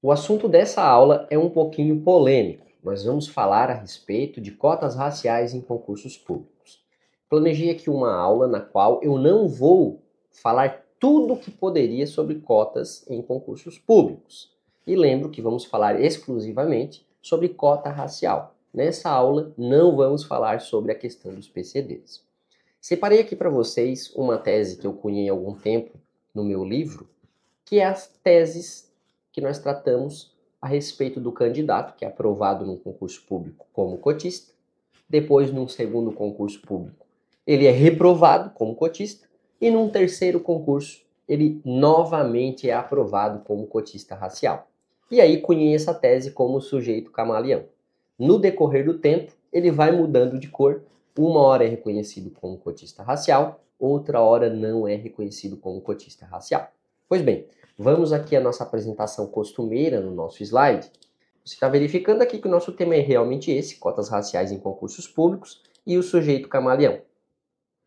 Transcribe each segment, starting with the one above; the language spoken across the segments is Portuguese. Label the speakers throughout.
Speaker 1: O assunto dessa aula é um pouquinho polêmico. Nós vamos falar a respeito de cotas raciais em concursos públicos. Planejei aqui uma aula na qual eu não vou falar tudo o que poderia sobre cotas em concursos públicos. E lembro que vamos falar exclusivamente sobre cota racial. Nessa aula não vamos falar sobre a questão dos PCDs. Separei aqui para vocês uma tese que eu cunhei há algum tempo no meu livro, que é as teses que nós tratamos a respeito do candidato que é aprovado num concurso público como cotista, depois num segundo concurso público ele é reprovado como cotista e num terceiro concurso ele novamente é aprovado como cotista racial. E aí cunhei essa tese como sujeito camaleão. No decorrer do tempo ele vai mudando de cor, uma hora é reconhecido como cotista racial, outra hora não é reconhecido como cotista racial. Pois bem, vamos aqui à nossa apresentação costumeira no nosso slide. Você está verificando aqui que o nosso tema é realmente esse, cotas raciais em concursos públicos e o sujeito camaleão.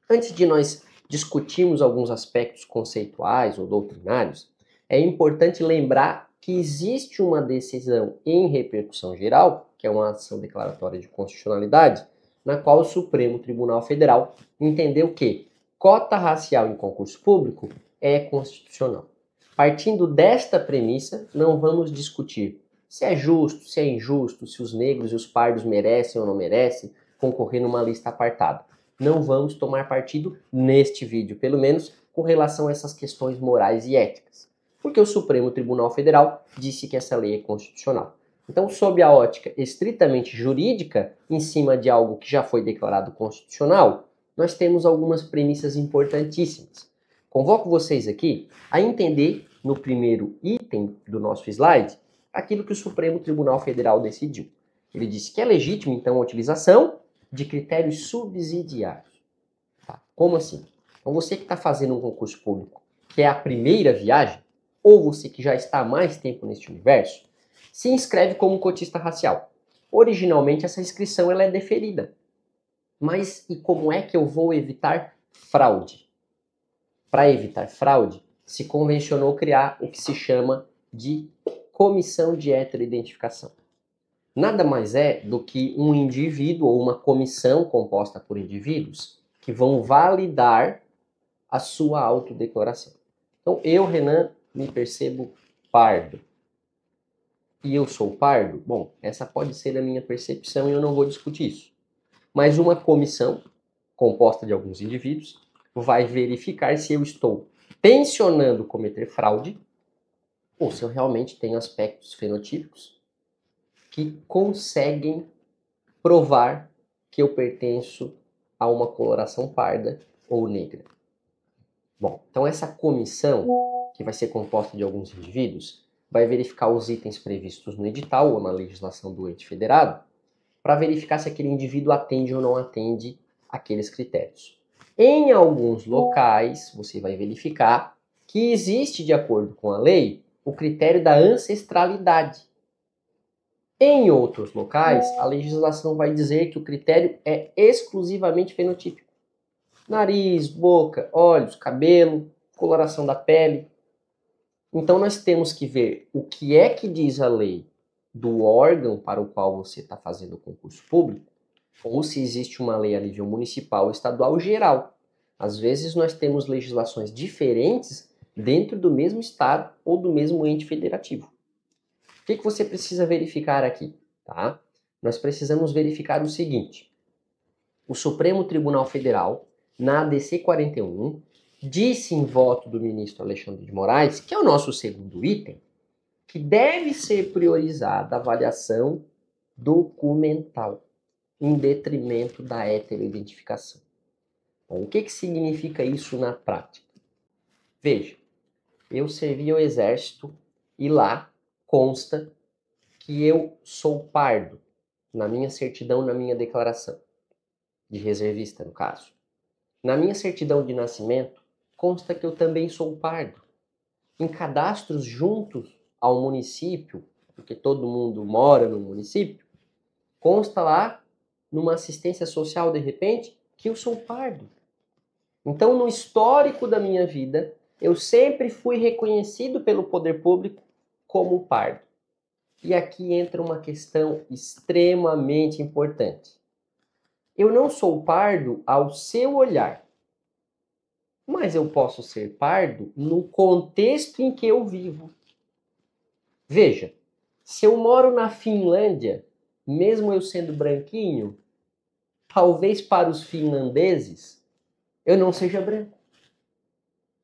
Speaker 1: Antes de nós discutirmos alguns aspectos conceituais ou doutrinários, é importante lembrar que existe uma decisão em repercussão geral, que é uma ação declaratória de constitucionalidade, na qual o Supremo Tribunal Federal entendeu que cota racial em concurso público é constitucional. Partindo desta premissa, não vamos discutir se é justo, se é injusto, se os negros e os pardos merecem ou não merecem concorrer numa lista apartada. Não vamos tomar partido neste vídeo, pelo menos com relação a essas questões morais e éticas, porque o Supremo Tribunal Federal disse que essa lei é constitucional. Então, sob a ótica estritamente jurídica, em cima de algo que já foi declarado constitucional, nós temos algumas premissas importantíssimas. Convoco vocês aqui a entender, no primeiro item do nosso slide, aquilo que o Supremo Tribunal Federal decidiu. Ele disse que é legítimo, então, a utilização de critérios subsidiários. Tá? Como assim? Então, você que está fazendo um concurso público, que é a primeira viagem, ou você que já está há mais tempo neste universo, se inscreve como cotista racial. Originalmente, essa inscrição ela é deferida. Mas e como é que eu vou evitar fraude? Para evitar fraude, se convencionou criar o que se chama de comissão de heteroidentificação. Nada mais é do que um indivíduo ou uma comissão composta por indivíduos que vão validar a sua autodeclaração. Então, eu, Renan, me percebo pardo. E eu sou pardo? Bom, essa pode ser a minha percepção e eu não vou discutir isso. Mas uma comissão composta de alguns indivíduos vai verificar se eu estou tensionando cometer fraude ou se eu realmente tenho aspectos fenotípicos que conseguem provar que eu pertenço a uma coloração parda ou negra. Bom, então essa comissão, que vai ser composta de alguns indivíduos, vai verificar os itens previstos no edital ou na legislação do ente federado, para verificar se aquele indivíduo atende ou não atende aqueles critérios. Em alguns locais, você vai verificar que existe, de acordo com a lei, o critério da ancestralidade. Em outros locais, a legislação vai dizer que o critério é exclusivamente fenotípico. Nariz, boca, olhos, cabelo, coloração da pele. Então nós temos que ver o que é que diz a lei do órgão para o qual você está fazendo o concurso público, ou se existe uma lei a nível municipal, estadual, geral. Às vezes nós temos legislações diferentes dentro do mesmo estado ou do mesmo ente federativo. O que você precisa verificar aqui? Tá? Nós precisamos verificar o seguinte. O Supremo Tribunal Federal, na ADC 41, disse em voto do ministro Alexandre de Moraes, que é o nosso segundo item, que deve ser priorizada a avaliação documental, em detrimento da heteroidentificação. Bom, o que significa isso na prática? Veja, eu servi ao Exército e lá consta que eu sou pardo, na minha certidão, na minha declaração, de reservista no caso. Na minha certidão de nascimento, consta que eu também sou pardo. Em cadastros juntos ao município, porque todo mundo mora no município, consta lá, numa assistência social de repente, que eu sou pardo. Então, no histórico da minha vida, eu sempre fui reconhecido pelo poder público como pardo. E aqui entra uma questão extremamente importante. Eu não sou pardo ao seu olhar, mas eu posso ser pardo no contexto em que eu vivo. Veja, se eu moro na Finlândia, mesmo eu sendo branquinho, talvez para os finlandeses eu não seja branco.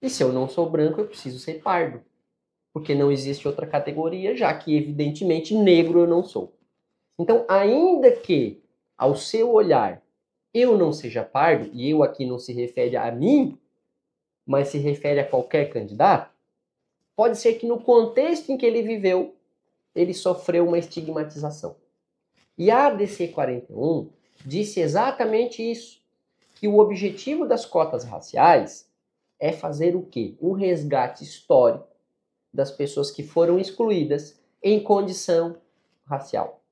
Speaker 1: E se eu não sou branco, eu preciso ser pardo. Porque não existe outra categoria, já que, evidentemente, negro eu não sou. Então, ainda que, ao seu olhar, eu não seja pardo, e eu aqui não se refere a mim, mas se refere a qualquer candidato, pode ser que no contexto em que ele viveu, ele sofreu uma estigmatização. E a ADC 41 disse exatamente isso, que o objetivo das cotas raciais é fazer o quê? Um resgate histórico das pessoas que foram excluídas em condição racial.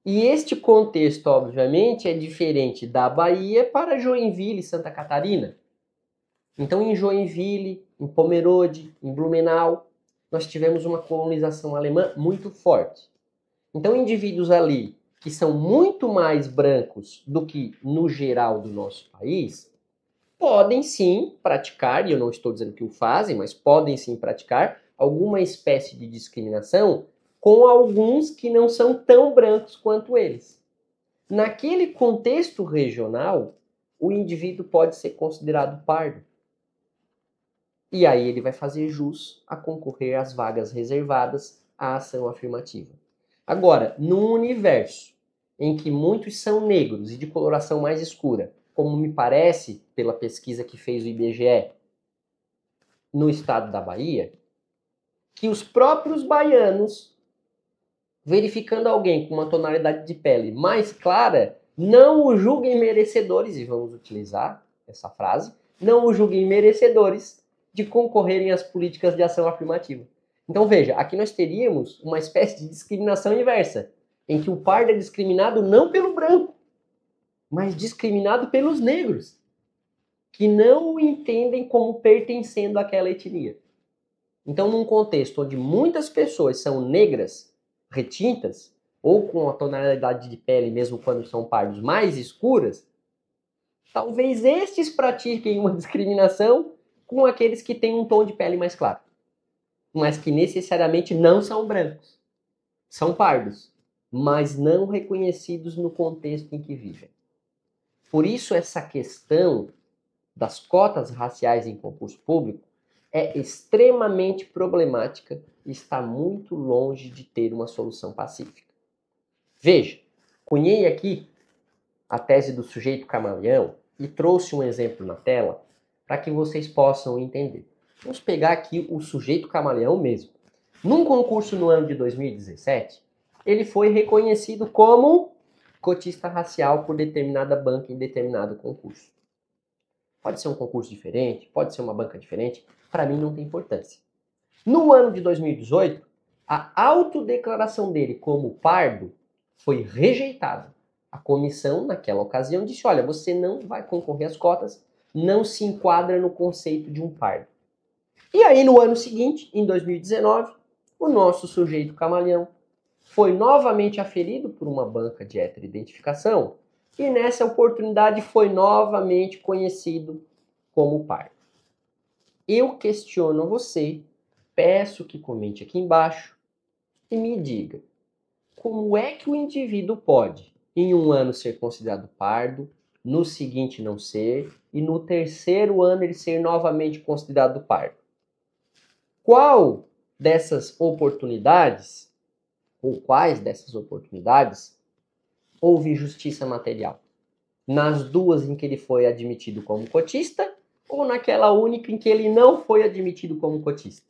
Speaker 1: E este contexto, obviamente, é diferente da Bahia para Joinville e Santa Catarina. Então, em Joinville, em Pomerode, em Blumenau, nós tivemos uma colonização alemã muito forte. Então, indivíduos ali que são muito mais brancos do que no geral do nosso país, podem sim praticar, e eu não estou dizendo que o fazem, mas podem sim praticar alguma espécie de discriminação com alguns que não são tão brancos quanto eles. Naquele contexto regional, o indivíduo pode ser considerado pardo. E aí ele vai fazer jus a concorrer às vagas reservadas à ação afirmativa. Agora, num universo em que muitos são negros e de coloração mais escura, como me parece pela pesquisa que fez o IBGE no estado da Bahia, que os próprios baianos, verificando alguém com uma tonalidade de pele mais clara, não o julguem merecedores, e vamos utilizar essa frase, não o julguem merecedores de concorrerem às políticas de ação afirmativa. Então veja, aqui nós teríamos uma espécie de discriminação inversa, em que o pardo é discriminado não pelo branco, mas discriminado pelos negros, que não o entendem como pertencendo àquela etnia. Então, num contexto onde muitas pessoas são negras, retintas, ou com a tonalidade de pele, mesmo quando são pardos, mais escuras, talvez estes pratiquem uma discriminação com aqueles que têm um tom de pele mais claro, mas que necessariamente não são brancos. São pardos, mas não reconhecidos no contexto em que vivem. Por isso, essa questão das cotas raciais em concurso público é extremamente problemática e está muito longe de ter uma solução pacífica. Veja, cunhei aqui a tese do sujeito camaleão e trouxe um exemplo na tela para que vocês possam entender. Vamos pegar aqui o sujeito camaleão mesmo. Num concurso no ano de 2017, ele foi reconhecido como cotista racial por determinada banca em determinado concurso. Pode ser um concurso diferente, pode ser uma banca diferente, para mim não tem importância. No ano de 2018, a autodeclaração dele como pardo foi rejeitada. A comissão, naquela ocasião, disse: olha, você não vai concorrer às cotas, não se enquadra no conceito de um pardo. E aí, no ano seguinte, em 2019, o nosso sujeito camaleão foi novamente aferido por uma banca de heteroidentificação e nessa oportunidade foi novamente conhecido como pardo. Eu questiono você, peço que comente aqui embaixo e me diga como é que o indivíduo pode, em um ano, ser considerado pardo, no seguinte não ser e no terceiro ano ele ser novamente considerado pardo. Qual dessas oportunidades, ou quais dessas oportunidades, houve justiça material? Nas duas em que ele foi admitido como cotista ou naquela única em que ele não foi admitido como cotista?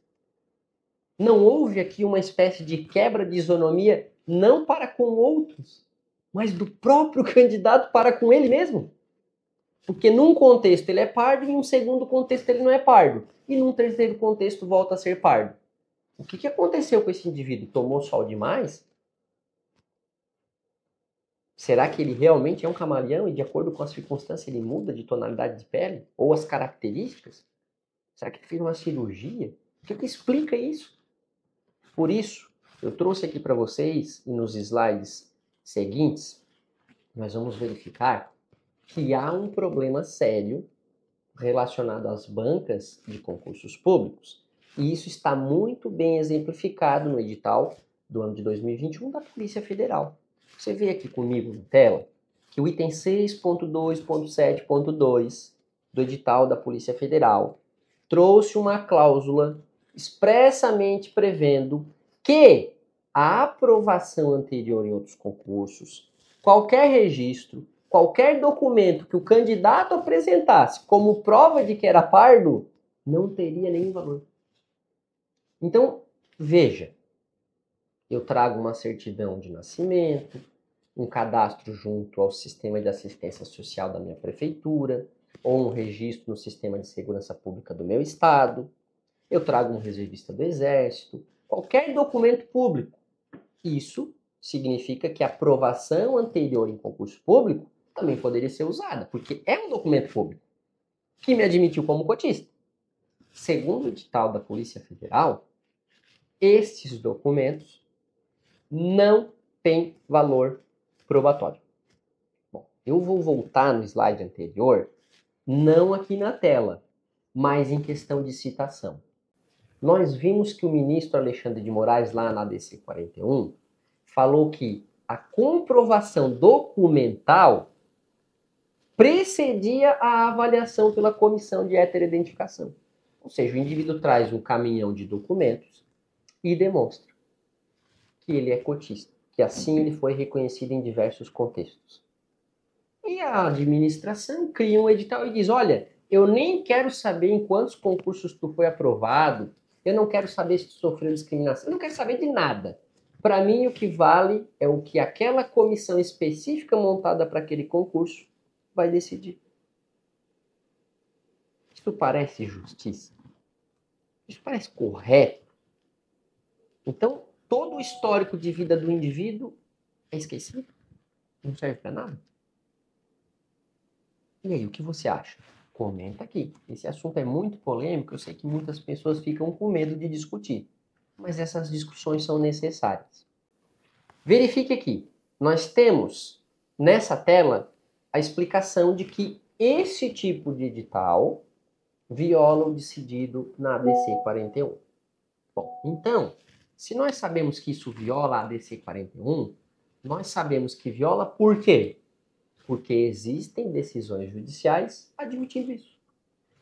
Speaker 1: Não houve aqui uma espécie de quebra de isonomia não para com outros, mas do próprio candidato para com ele mesmo? Porque num contexto ele é pardo e em um segundo contexto ele não é pardo. E num terceiro contexto volta a ser pardo. O que aconteceu com esse indivíduo? Tomou sol demais? Será que ele realmente é um camaleão e de acordo com as circunstâncias ele muda de tonalidade de pele? Ou as características? Será que ele fez uma cirurgia? O que explica isso? Por isso, Eu trouxe aqui para vocês, e nos slides seguintes, nós vamos verificar que há um problema sério relacionado às bancas de concursos públicos. E isso está muito bem exemplificado no edital do ano de 2021 da Polícia Federal. Você vê aqui comigo na tela que o item 6.2.7.2 do edital da Polícia Federal trouxe uma cláusula expressamente prevendo que a aprovação anterior em outros concursos, qualquer registro, qualquer documento que o candidato apresentasse como prova de que era pardo, não teria nenhum valor. Então, veja, eu trago uma certidão de nascimento, um cadastro junto ao sistema de assistência social da minha prefeitura, ou um registro no sistema de segurança pública do meu estado, eu trago um reservista do Exército, qualquer documento público. Isso significa que a aprovação anterior em concurso público também poderia ser usada, porque é um documento público que me admitiu como cotista. Segundo o edital da Polícia Federal, estes documentos não têm valor probatório. Bom, eu vou voltar no slide anterior, não aqui na tela, mas em questão de citação. Nós vimos que o ministro Alexandre de Moraes, lá na ADC 41, falou que a comprovação documental precedia a avaliação pela comissão de heteroidentificação. Ou seja, o indivíduo traz um caminhão de documentos e demonstra que ele é cotista, que assim ele foi reconhecido em diversos contextos. E a administração cria um edital e diz, olha, eu nem quero saber em quantos concursos tu foi aprovado, eu não quero saber se tu sofreu discriminação, eu não quero saber de nada. Para mim, o que vale é o que aquela comissão específica montada para aquele concurso vai decidir. Isso parece justiça? Isso parece correto? Então, todo o histórico de vida do indivíduo é esquecido? Não serve para nada? E aí, o que você acha? Comenta aqui. Esse assunto é muito polêmico, eu sei que muitas pessoas ficam com medo de discutir, mas essas discussões são necessárias. Verifique aqui. Nós temos nessa tela a explicação de que esse tipo de edital viola o decidido na ADC 41. Bom, então, se nós sabemos que isso viola a ADC 41, nós sabemos que viola por quê? Porque existem decisões judiciais admitindo isso.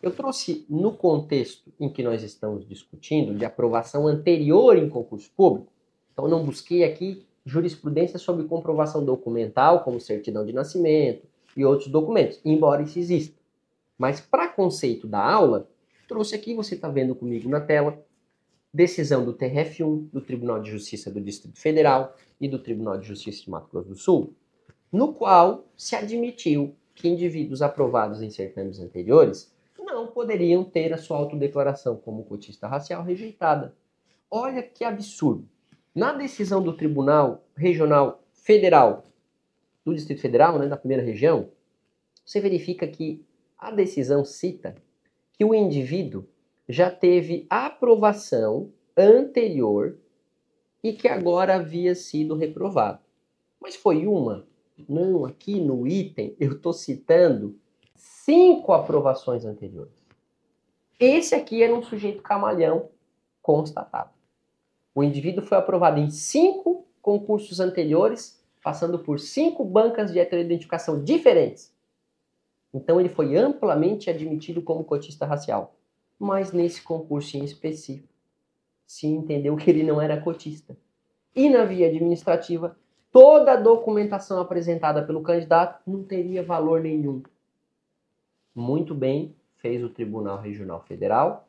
Speaker 1: Eu trouxe no contexto em que nós estamos discutindo de aprovação anterior em concurso público, então não busquei aqui jurisprudência sobre comprovação documental, como certidão de nascimento e outros documentos, embora isso exista. Mas para conceito da aula, trouxe aqui, você está vendo comigo na tela, decisão do TRF1, do Tribunal de Justiça do Distrito Federal e do Tribunal de Justiça de Mato Grosso do Sul, no qual se admitiu que indivíduos aprovados em certames anteriores não poderiam ter a sua autodeclaração como cotista racial rejeitada. Olha que absurdo. Na decisão do Tribunal Regional Federal do Distrito Federal, né, da primeira região, você verifica que a decisão cita que o indivíduo já teve aprovação anterior e que agora havia sido reprovado. Mas foi uma? Não, aqui no item eu estou citando 5 aprovações anteriores. Esse aqui era um sujeito camalhão constatado. O indivíduo foi aprovado em 5 concursos anteriores, passando por 5 bancas de heteroidentificação diferentes. Então ele foi amplamente admitido como cotista racial. Mas nesse concurso em específico, se entendeu que ele não era cotista. E na via administrativa, toda a documentação apresentada pelo candidato não teria valor nenhum. Muito bem fez o Tribunal Regional Federal,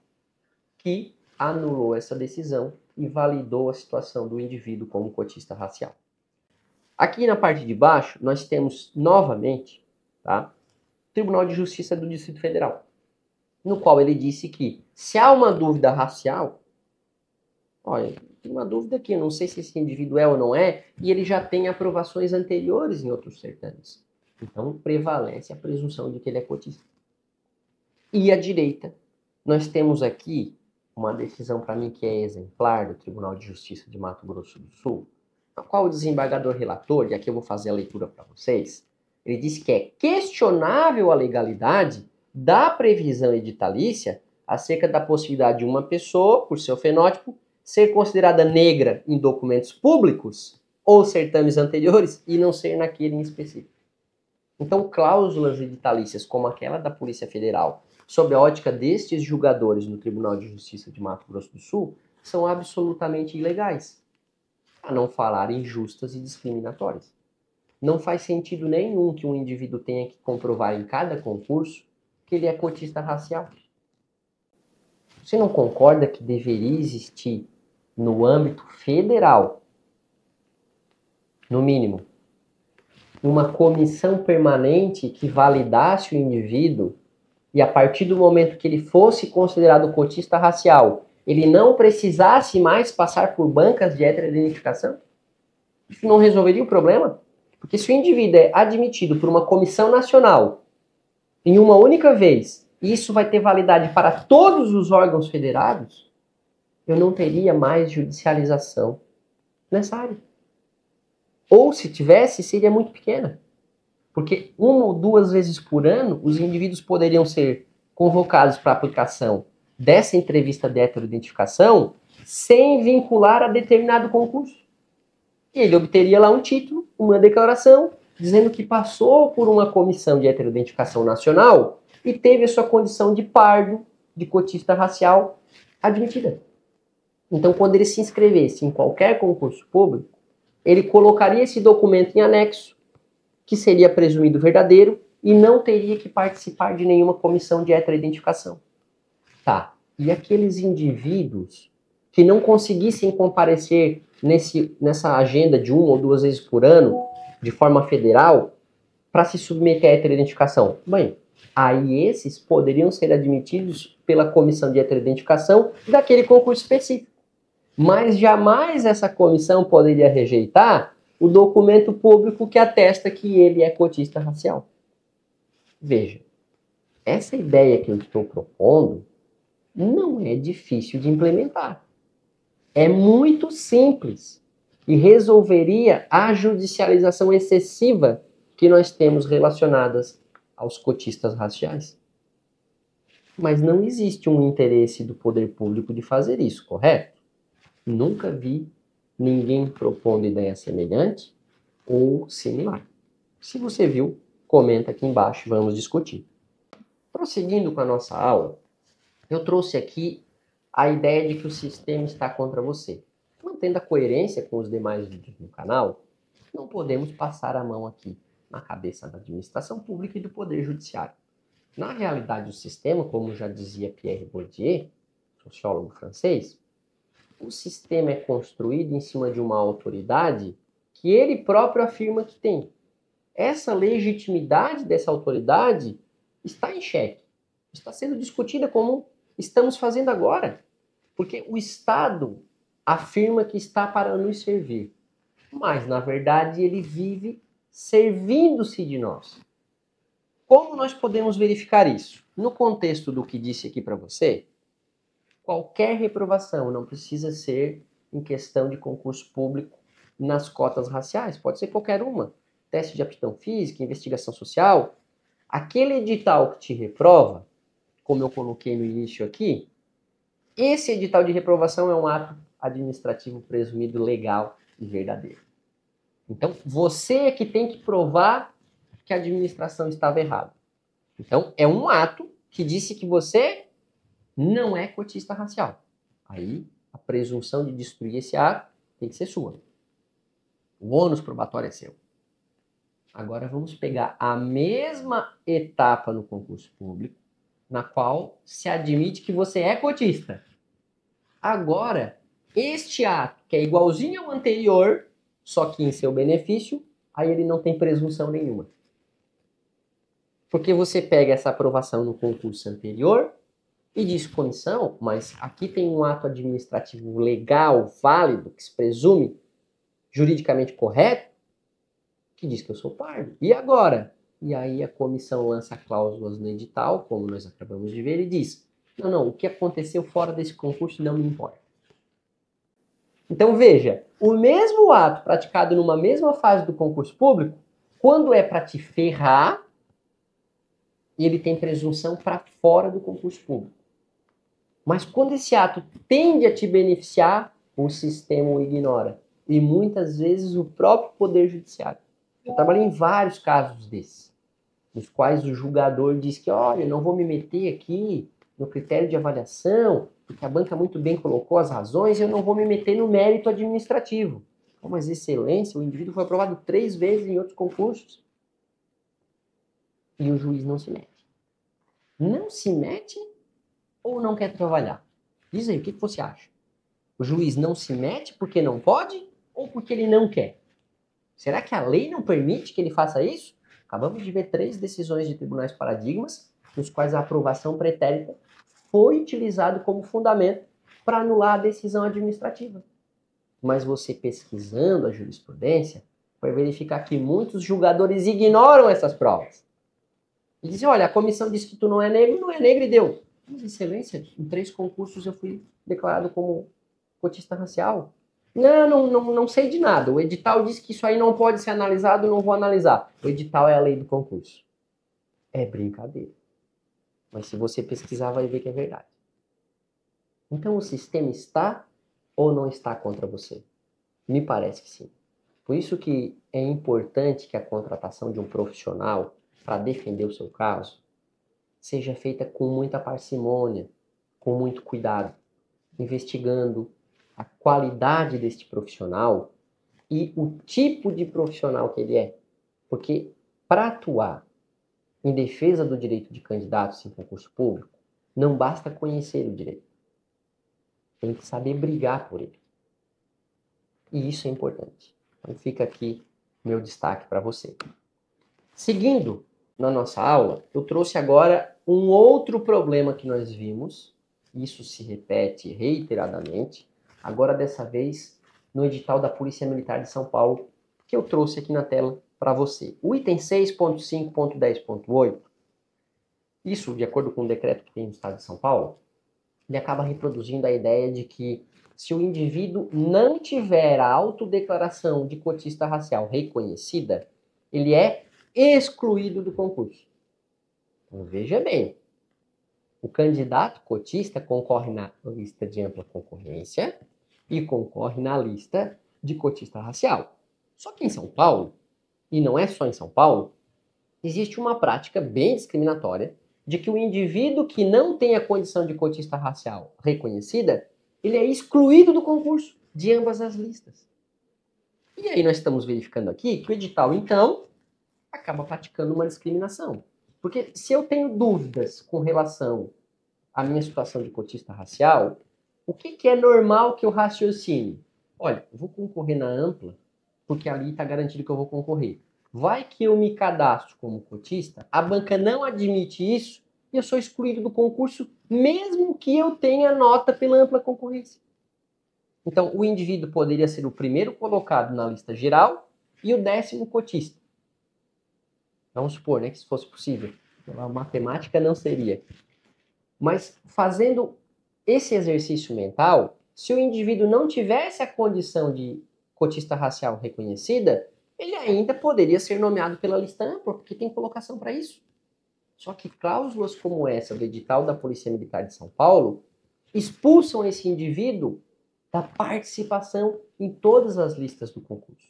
Speaker 1: que anulou essa decisão e validou a situação do indivíduo como cotista racial. Aqui na parte de baixo, nós temos novamente, tá, Tribunal de Justiça do Distrito Federal, no qual ele disse que se há uma dúvida racial, olha, tem uma dúvida aqui, eu não sei se esse indivíduo é ou não é, e ele já tem aprovações anteriores em outros certames. Então, prevalece a presunção de que ele é cotista. E à direita, nós temos aqui uma decisão para mim que é exemplar do Tribunal de Justiça de Mato Grosso do Sul, na qual o desembargador relator, e aqui eu vou fazer a leitura para vocês, ele disse que é questionável a legalidade da previsão editalícia acerca da possibilidade de uma pessoa, por seu fenótipo, ser considerada negra em documentos públicos ou certames anteriores e não ser naquele em específico. Então, cláusulas editalícias como aquela da Polícia Federal, sob a ótica destes julgadores no Tribunal de Justiça de Mato Grosso do Sul, são absolutamente ilegais, a não falar injustas e discriminatórias. Não faz sentido nenhum que um indivíduo tenha que comprovar em cada concurso que ele é cotista racial. Você não concorda que deveria existir, no âmbito federal, no mínimo, uma comissão permanente que validasse o indivíduo e a partir do momento que ele fosse considerado cotista racial, ele não precisasse mais passar por bancas de heteroidentificação? Isso não resolveria o problema? Porque se o indivíduo é admitido por uma comissão nacional em uma única vez, e isso vai ter validade para todos os órgãos federados, eu não teria mais judicialização nessa área. Ou se tivesse, seria muito pequena. Porque 1 ou 2 vezes por ano, os indivíduos poderiam ser convocados para a aplicação dessa entrevista de heteroidentificação sem vincular a determinado concurso. E ele obteria lá um título, uma declaração, dizendo que passou por uma comissão de heteroidentificação nacional e teve a sua condição de pardo, de cotista racial, admitida. Então, quando ele se inscrevesse em qualquer concurso público, ele colocaria esse documento em anexo, que seria presumido verdadeiro, e não teria que participar de nenhuma comissão de heteroidentificação. Tá, e aqueles indivíduos que não conseguissem comparecer nessa agenda de 1 ou 2 vezes por ano, de forma federal, para se submeter à heteroidentificação? Bem, aí esses poderiam ser admitidos pela comissão de heteroidentificação daquele concurso específico. Mas jamais essa comissão poderia rejeitar o documento público que atesta que ele é cotista racial. Veja, essa ideia que eu estou propondo não é difícil de implementar. É muito simples e resolveria a judicialização excessiva que nós temos relacionadas aos cotistas raciais. Mas não existe um interesse do poder público de fazer isso, correto? Nunca vi ninguém propondo ideia semelhante ou similar. Se você viu, comenta aqui embaixo e vamos discutir. Prosseguindo com a nossa aula, eu trouxe aqui a ideia de que o sistema está contra você. Mantendo a coerência com os demais vídeos no canal, não podemos passar a mão aqui na cabeça da administração pública e do poder judiciário. Na realidade, o sistema, como já dizia Pierre Bourdieu, sociólogo francês, o sistema é construído em cima de uma autoridade que ele próprio afirma que tem. Essa legitimidade dessa autoridade está em xeque. Está sendo discutida como estamos fazendo agora. Porque o Estado afirma que está para nos servir. Mas, na verdade, ele vive servindo-se de nós. Como nós podemos verificar isso? No contexto do que disse aqui para você, qualquer reprovação não precisa ser em questão de concurso público nas cotas raciais. Pode ser qualquer uma. Teste de aptidão física, investigação social. Aquele edital que te reprova, como eu coloquei no início aqui, esse edital de reprovação é um ato administrativo presumido legal e verdadeiro. Então, você é que tem que provar que a administração estava errada. Então, é um ato que disse que você não é cotista racial. Aí, a presunção de destruir esse ato tem que ser sua. O ônus probatório é seu. Agora, vamos pegar a mesma etapa no concurso público, na qual se admite que você é cotista. Agora, este ato, que é igualzinho ao anterior, só que em seu benefício, aí ele não tem presunção nenhuma. Porque você pega essa aprovação no concurso anterior e diz comissão, mas aqui tem um ato administrativo legal, válido, que se presume juridicamente correto, que diz que eu sou pardo. E agora? E aí a comissão lança cláusulas no edital, como nós acabamos de ver, e diz: Não, não, o que aconteceu fora desse concurso não me importa. Então veja, o mesmo ato praticado numa mesma fase do concurso público, quando é para te ferrar, ele tem presunção para fora do concurso público. Mas quando esse ato tende a te beneficiar, o sistema o ignora. E muitas vezes o próprio Poder Judiciário. Eu trabalhei em vários casos desses, nos quais o julgador diz que, olha, não vou me meter aqui no critério de avaliação, porque a banca muito bem colocou as razões, eu não vou me meter no mérito administrativo. Mas, excelência, o indivíduo foi aprovado 3 vezes em outros concursos. E o juiz não se mete. Não se mete ou não quer trabalhar? Diz aí, o que você acha? O juiz não se mete porque não pode ou porque ele não quer? Será que a lei não permite que ele faça isso? Acabamos de ver 3 decisões de tribunais paradigmas, nos quais a aprovação pretérita foi utilizado como fundamento para anular a decisão administrativa. Mas você pesquisando a jurisprudência, vai verificar que muitos julgadores ignoram essas provas. E dizem, olha, a comissão disse que tu não é negro e deu. Mas, excelência, em 3 concursos eu fui declarado como cotista racial. Não sei de nada. O edital diz que isso aí não pode ser analisado, não vou analisar. O edital é a lei do concurso. É brincadeira. Mas se você pesquisar, vai ver que é verdade. Então o sistema está ou não está contra você? Me parece que sim. Por isso que é importante que a contratação de um profissional para defender o seu caso seja feita com muita parcimônia, com muito cuidado, investigando a qualidade deste profissional e o tipo de profissional que ele é. Porque para atuar em defesa do direito de candidatos em concurso público, não basta conhecer o direito. Tem que saber brigar por ele. E isso é importante. Então fica aqui meu destaque para você. Seguindo na nossa aula, eu trouxe agora um outro problema que nós vimos. Isso se repete reiteradamente. Agora, dessa vez, no edital da Polícia Militar de São Paulo, que eu trouxe aqui na tela para você. O item 6.5.10.8, isso, de acordo com o decreto que tem no estado de São Paulo, ele acaba reproduzindo a ideia de que se o indivíduo não tiver a autodeclaração de cotista racial reconhecida, ele é excluído do concurso. Então, veja bem, o candidato cotista concorre na lista de ampla concorrência e concorre na lista de cotista racial. Só que em São Paulo, e não é só em São Paulo, existe uma prática bem discriminatória de que o indivíduo que não tem a condição de cotista racial reconhecida, ele é excluído do concurso de ambas as listas. E aí nós estamos verificando aqui que o edital, então, acaba praticando uma discriminação. Porque se eu tenho dúvidas com relação à minha situação de cotista racial, o que é normal que eu raciocine? Olha, eu vou concorrer na ampla, porque ali está garantido que eu vou concorrer. Vai que eu me cadastro como cotista, a banca não admite isso e eu sou excluído do concurso, mesmo que eu tenha nota pela ampla concorrência. Então, o indivíduo poderia ser o primeiro colocado na lista geral e o 10º cotista. Vamos supor, né, que isso fosse possível. A matemática não seria. Mas fazendo esse exercício mental, se o indivíduo não tivesse a condição de cotista racial reconhecida, ele ainda poderia ser nomeado pela lista ampla, porque tem colocação para isso. Só que cláusulas como essa do edital da Polícia Militar de São Paulo expulsam esse indivíduo da participação em todas as listas do concurso.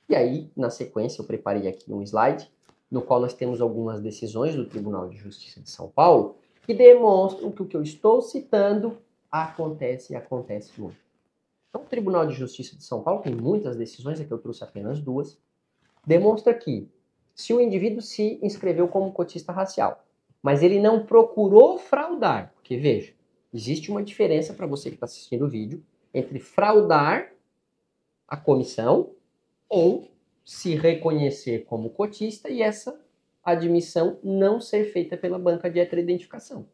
Speaker 1: E aí, na sequência, eu preparei aqui um slide no qual nós temos algumas decisões do Tribunal de Justiça de São Paulo que demonstram que o que eu estou citando acontece muito. Então, o Tribunal de Justiça de São Paulo tem muitas decisões, aqui eu trouxe apenas 2, demonstra que se o indivíduo se inscreveu como cotista racial, mas ele não procurou fraudar, porque veja, existe uma diferença para você que está assistindo o vídeo entre fraudar a comissão ou se reconhecer como cotista e essa admissão não ser feita pela banca de heteroidentificação.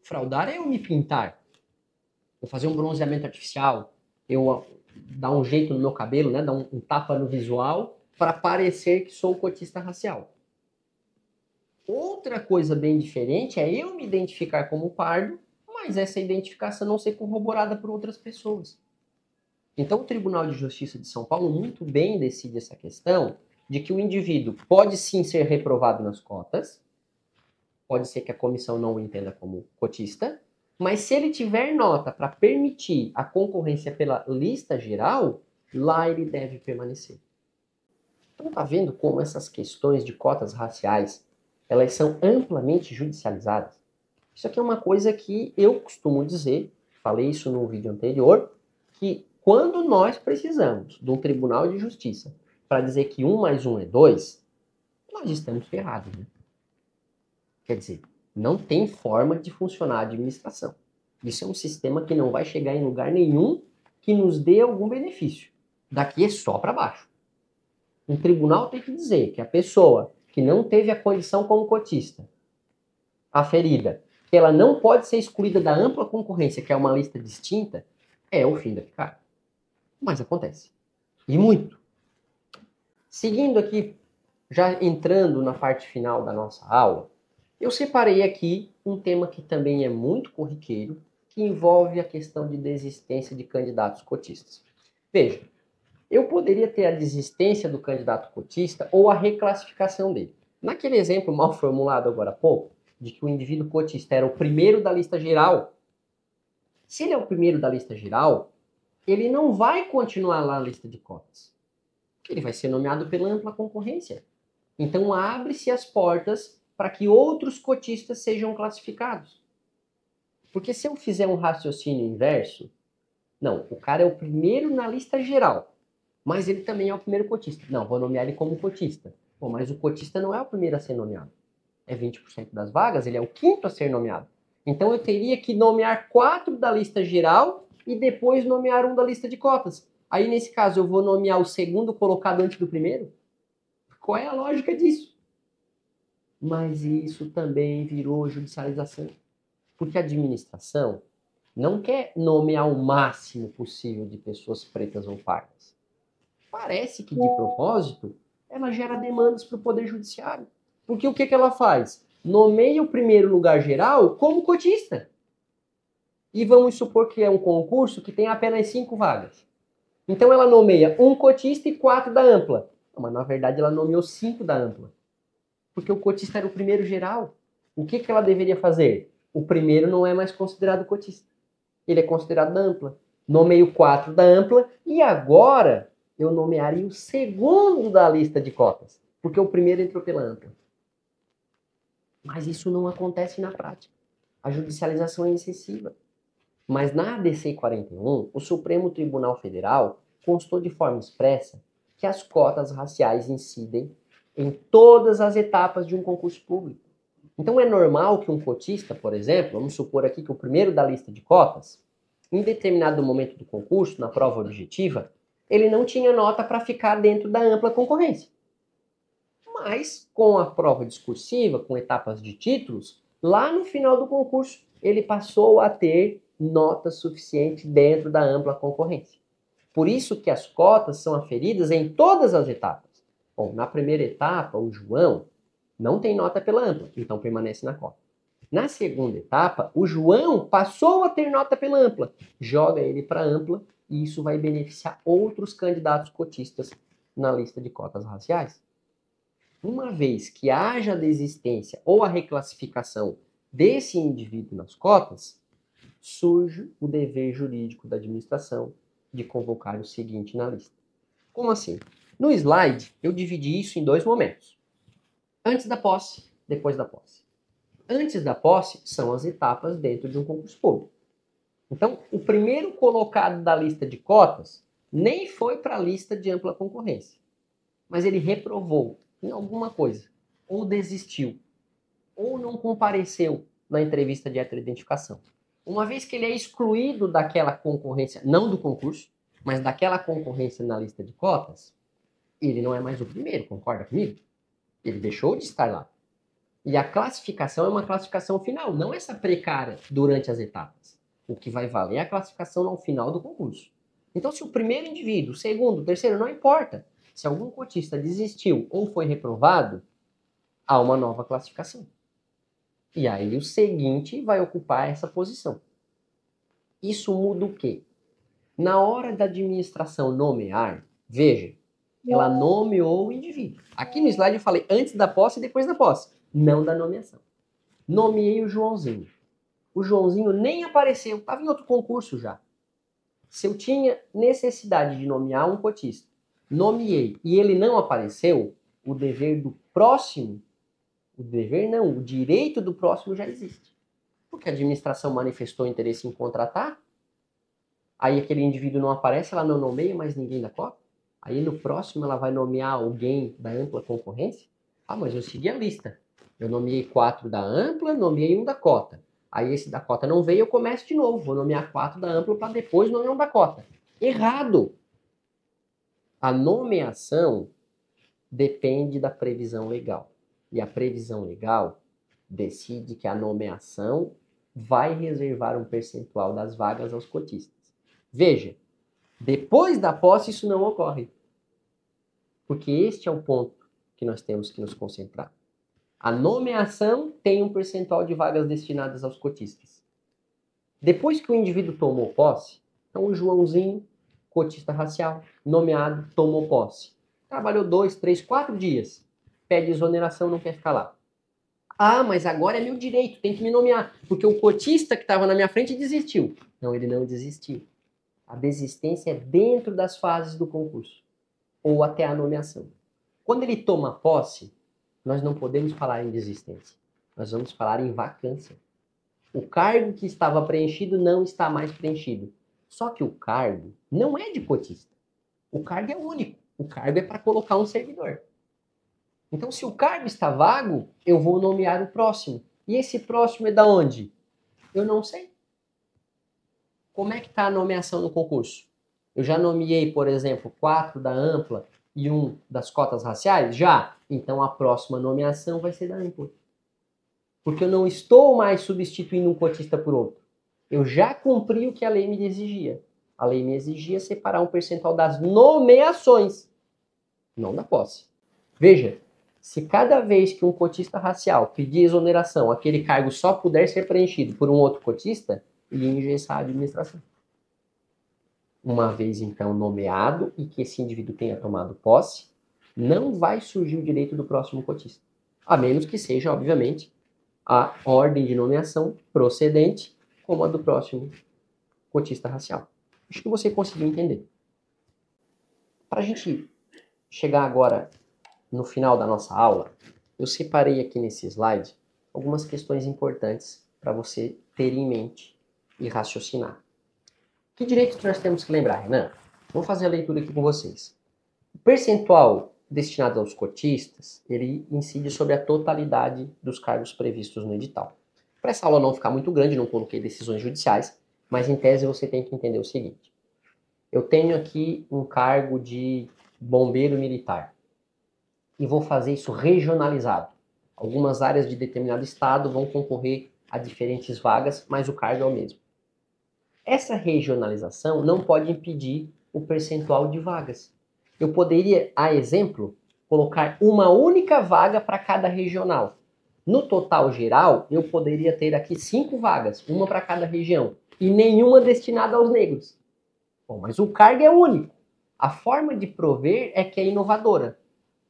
Speaker 1: Fraudar é eu me pintar, eu fazer um bronzeamento artificial, eu dar um jeito no meu cabelo, né, dar um tapa no visual para parecer que sou cotista racial. Outra coisa bem diferente é eu me identificar como pardo, mas essa identificação não ser corroborada por outras pessoas. Então, o Tribunal de Justiça de São Paulo muito bem decide essa questão de que o indivíduo pode sim ser reprovado nas cotas, pode ser que a comissão não o entenda como cotista, mas se ele tiver nota para permitir a concorrência pela lista geral, lá ele deve permanecer. Então, tá vendo como essas questões de cotas raciais, elas são amplamente judicializadas? Isso aqui é uma coisa que eu costumo dizer, falei isso no vídeo anterior, que quando nós precisamos de um tribunal de justiça para dizer que 1 mais 1 é 2, nós estamos ferrados, né? Quer dizer, não tem forma de funcionar a administração. Isso é um sistema que não vai chegar em lugar nenhum que nos dê algum benefício. Daqui é só para baixo. Um tribunal tem que dizer que a pessoa que não teve a condição como cotista, aferida, que ela não pode ser excluída da ampla concorrência, que é uma lista distinta, é o fim da picada. Mas acontece. E muito. Seguindo aqui, já entrando na parte final da nossa aula, eu separei aqui um tema que também é muito corriqueiro, que envolve a questão de desistência de candidatos cotistas. Veja, eu poderia ter a desistência do candidato cotista ou a reclassificação dele. Naquele exemplo mal formulado agora há pouco, de que o indivíduo cotista era o primeiro da lista geral, se ele é o primeiro da lista geral, ele não vai continuar lá na lista de cotas. Ele vai ser nomeado pela ampla concorrência. Então abre-se as portas para que outros cotistas sejam classificados. Porque se eu fizer um raciocínio inverso, não, o cara é o primeiro na lista geral, mas ele também é o primeiro cotista. Não, vou nomear ele como cotista. Pô, mas o cotista não é o primeiro a ser nomeado. É 20% das vagas, ele é o quinto a ser nomeado. Então eu teria que nomear 4 da lista geral e depois nomear um da lista de cotas. Aí, nesse caso, eu vou nomear o segundo colocado antes do primeiro? Qual é a lógica disso? Mas isso também virou judicialização. Porque a administração não quer nomear o máximo possível de pessoas pretas ou pardas. Parece que, de propósito, ela gera demandas para o Poder Judiciário. Porque o que ela faz? Nomeia o primeiro lugar geral como cotista. E vamos supor que é um concurso que tem apenas 5 vagas. Então ela nomeia um cotista e 4 da ampla. Não, mas na verdade ela nomeou 5 da ampla. Porque o cotista era o primeiro geral. O que ela deveria fazer? O primeiro não é mais considerado cotista. Ele é considerado da ampla. Nomeio 4 da ampla e agora eu nomearia o segundo da lista de cotas. Porque o primeiro entrou pela ampla. Mas isso não acontece na prática. A judicialização é excessiva. Mas na ADC 41, o Supremo Tribunal Federal constou de forma expressa que as cotas raciais incidem em todas as etapas de um concurso público. Então é normal que um cotista, por exemplo, vamos supor aqui que o primeiro da lista de cotas, em determinado momento do concurso, na prova objetiva, ele não tinha nota para ficar dentro da ampla concorrência. Mas, com a prova discursiva, com etapas de títulos, lá no final do concurso, ele passou a ter nota suficiente dentro da ampla concorrência. Por isso que as cotas são aferidas em todas as etapas. Bom, na primeira etapa, o João não tem nota pela ampla, então permanece na cota. Na segunda etapa, o João passou a ter nota pela ampla, joga ele para a ampla e isso vai beneficiar outros candidatos cotistas na lista de cotas raciais. Uma vez que haja a desistência ou a reclassificação desse indivíduo nas cotas, surge o dever jurídico da administração de convocar o seguinte na lista. Como assim? No slide, eu dividi isso em 2 momentos. Antes da posse, depois da posse. Antes da posse são as etapas dentro de um concurso público. Então, o primeiro colocado da lista de cotas nem foi para a lista de ampla concorrência, mas ele reprovou em alguma coisa, ou desistiu, ou não compareceu na entrevista de heteroidentificação. Uma vez que ele é excluído daquela concorrência, não do concurso, mas daquela concorrência na lista de cotas, ele não é mais o primeiro, concorda comigo? Ele deixou de estar lá. E a classificação é uma classificação final, não essa precária durante as etapas. O que vai valer é a classificação ao final do concurso. Então, se o primeiro indivíduo, o segundo, o terceiro, não importa. Se algum cotista desistiu ou foi reprovado, há uma nova classificação. E aí o seguinte vai ocupar essa posição. Isso muda o quê? Na hora da administração nomear, veja, ela nomeou o indivíduo. Aqui no slide eu falei antes da posse e depois da posse, não da nomeação. Nomeei o Joãozinho. O Joãozinho nem apareceu, estava em outro concurso já. Se eu tinha necessidade de nomear um cotista, nomeei e ele não apareceu, o dever do próximo, o dever não, o direito do próximo já existe. Porque a administração manifestou interesse em contratar, aí aquele indivíduo não aparece, ela não nomeia mais ninguém da cota, aí no próximo ela vai nomear alguém da ampla concorrência. Ah, mas eu segui a lista. Eu nomeei 4 da ampla, nomeei 1 da cota. Aí esse da cota não veio, eu começo de novo. Vou nomear 4 da ampla para depois nomear 1 da cota. Errado! A nomeação depende da previsão legal. E a previsão legal decide que a nomeação vai reservar um percentual das vagas aos cotistas. Veja, depois da posse isso não ocorre. Porque este é o ponto que nós temos que nos concentrar. A nomeação tem um percentual de vagas destinadas aos cotistas. Depois que o indivíduo tomou posse, então o Joãozinho, cotista racial, nomeado, tomou posse. Trabalhou 2, 3, 4 dias. Pede exoneração, não quer ficar lá. Ah, mas agora é meu direito, tem que me nomear, porque o cotista que estava na minha frente desistiu. Não, ele não desistiu. A desistência é dentro das fases do concurso, ou até a nomeação. Quando ele toma posse, nós não podemos falar em desistência. Nós vamos falar em vacância. O cargo que estava preenchido não está mais preenchido. Só que o cargo não é de cotista. O cargo é único. O cargo é para colocar um servidor. Então, se o cargo está vago, eu vou nomear o próximo. E esse próximo é da onde? Eu não sei. Como é que está a nomeação no concurso? Eu já nomeei, por exemplo, 4 da ampla e 1 das cotas raciais? Já. Então, a próxima nomeação vai ser da ampla. Porque eu não estou mais substituindo um cotista por outro. Eu já cumpri o que a lei me exigia. A lei me exigia separar um percentual das nomeações, não da posse. Veja, se cada vez que um cotista racial pedir exoneração, aquele cargo só puder ser preenchido por um outro cotista, ele ia engessar a administração. Uma vez, então, nomeado e que esse indivíduo tenha tomado posse, não vai surgir o direito do próximo cotista. A menos que seja, obviamente, a ordem de nomeação procedente como a do próximo cotista racial. Acho que você conseguiu entender. Para a gente chegar agora no final da nossa aula, eu separei aqui nesse slide algumas questões importantes para você ter em mente e raciocinar. Que direitos que nós temos que lembrar, Renan? Vou fazer a leitura aqui com vocês. O percentual destinado aos cotistas, ele incide sobre a totalidade dos cargos previstos no edital. Para essa aula não ficar muito grande, não coloquei decisões judiciais, mas em tese você tem que entender o seguinte. Eu tenho aqui um cargo de bombeiro militar e vou fazer isso regionalizado. Algumas áreas de determinado estado vão concorrer a diferentes vagas, mas o cargo é o mesmo. Essa regionalização não pode impedir o percentual de vagas. Eu poderia, a exemplo, colocar uma única vaga para cada regional. No total geral, eu poderia ter aqui 5 vagas, uma para cada região, e nenhuma destinada aos negros. Bom, mas o cargo é único. A forma de prover é que é inovadora,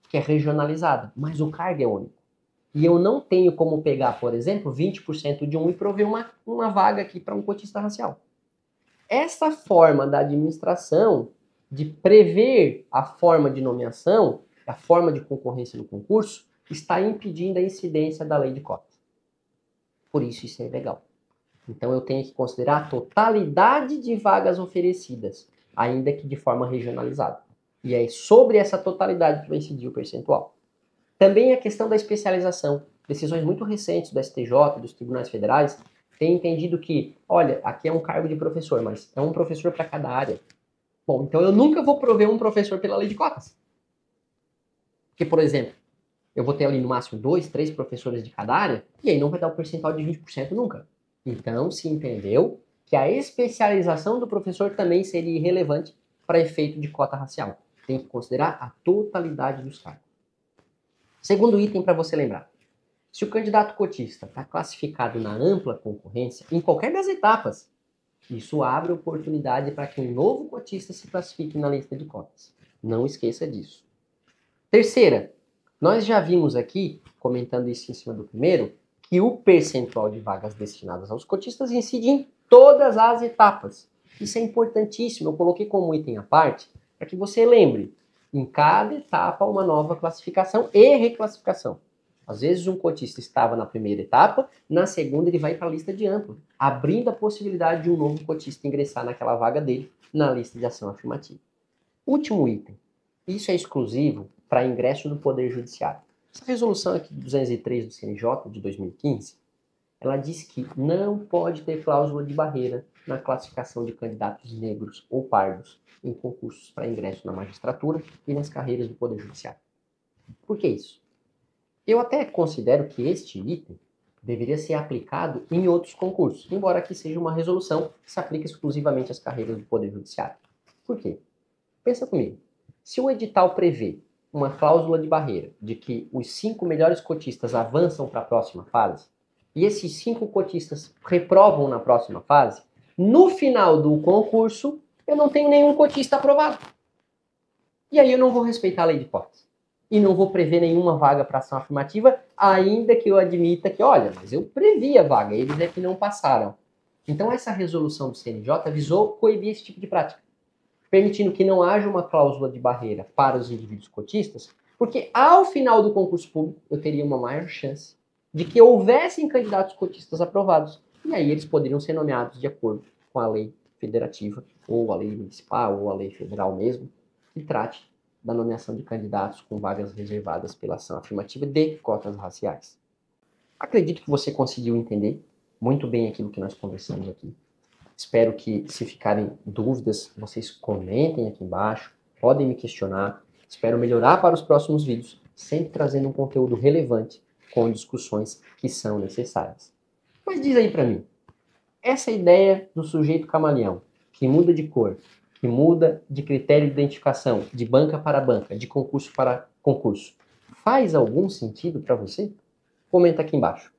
Speaker 1: que é regionalizada, mas o cargo é único. E eu não tenho como pegar, por exemplo, 20% de um e prover uma vaga aqui para um cotista racial. Essa forma da administração de prever a forma de nomeação, a forma de concorrência no concurso, está impedindo a incidência da lei de cotas. Por isso é ilegal. Então eu tenho que considerar a totalidade de vagas oferecidas, ainda que de forma regionalizada. E é sobre essa totalidade que vai incidir o percentual. Também a questão da especialização. Decisões muito recentes do STJ, dos tribunais federais, têm entendido que, olha, aqui é um cargo de professor, mas é um professor para cada área. Bom, então eu nunca vou prover um professor pela lei de cotas. Porque, por exemplo, eu vou ter ali no máximo 2, 3 professores de cada área, e aí não vai dar o percentual de 20% nunca. Então, se entendeu que a especialização do professor também seria irrelevante para efeito de cota racial. Tem que considerar a totalidade dos cargos. Segundo item para você lembrar. Se o candidato cotista está classificado na ampla concorrência, em qualquer das etapas, Isso abre oportunidade para que um novo cotista se classifique na lista de cotas. Não esqueça disso. Terceira, nós já vimos aqui, comentando isso em cima do primeiro, que o percentual de vagas destinadas aos cotistas incide em todas as etapas. Isso é importantíssimo, eu coloquei como item à parte, para que você lembre, em cada etapa uma nova classificação e reclassificação. Às vezes um cotista estava na primeira etapa, na segunda ele vai para a lista de amplo, abrindo a possibilidade de um novo cotista ingressar naquela vaga dele na lista de ação afirmativa. Último item, isso é exclusivo para ingresso no Poder Judiciário. Essa resolução aqui de 203 do CNJ de 2015, ela diz que não pode ter cláusula de barreira na classificação de candidatos negros ou pardos em concursos para ingresso na magistratura e nas carreiras do Poder Judiciário. Por que isso? Eu até considero que este item deveria ser aplicado em outros concursos, embora aqui seja uma resolução que se aplica exclusivamente às carreiras do Poder Judiciário. Por quê? Pensa comigo. Se o edital prevê uma cláusula de barreira de que os 5 melhores cotistas avançam para a próxima fase, e esses 5 cotistas reprovam na próxima fase, no final do concurso, eu não tenho nenhum cotista aprovado. E aí eu não vou respeitar a lei de cotas. E não vou prever nenhuma vaga para ação afirmativa, ainda que eu admita que, olha, mas eu previ a vaga, eles é que não passaram. Então essa resolução do CNJ visou coibir esse tipo de prática, permitindo que não haja uma cláusula de barreira para os indivíduos cotistas, porque ao final do concurso público eu teria uma maior chance de que houvessem candidatos cotistas aprovados, e aí eles poderiam ser nomeados de acordo com a lei federativa, ou a lei municipal, ou a lei federal mesmo, que trate da nomeação de candidatos com vagas reservadas pela ação afirmativa de cotas raciais. Acredito que você conseguiu entender muito bem aquilo que nós conversamos aqui. Espero que, se ficarem dúvidas, vocês comentem aqui embaixo, podem me questionar. Espero melhorar para os próximos vídeos, sempre trazendo um conteúdo relevante com discussões que são necessárias. Mas diz aí para mim, essa ideia do sujeito camaleão, que muda de cor, que muda de critério de identificação, de banca para banca, de concurso para concurso, faz algum sentido para você? Comenta aqui embaixo.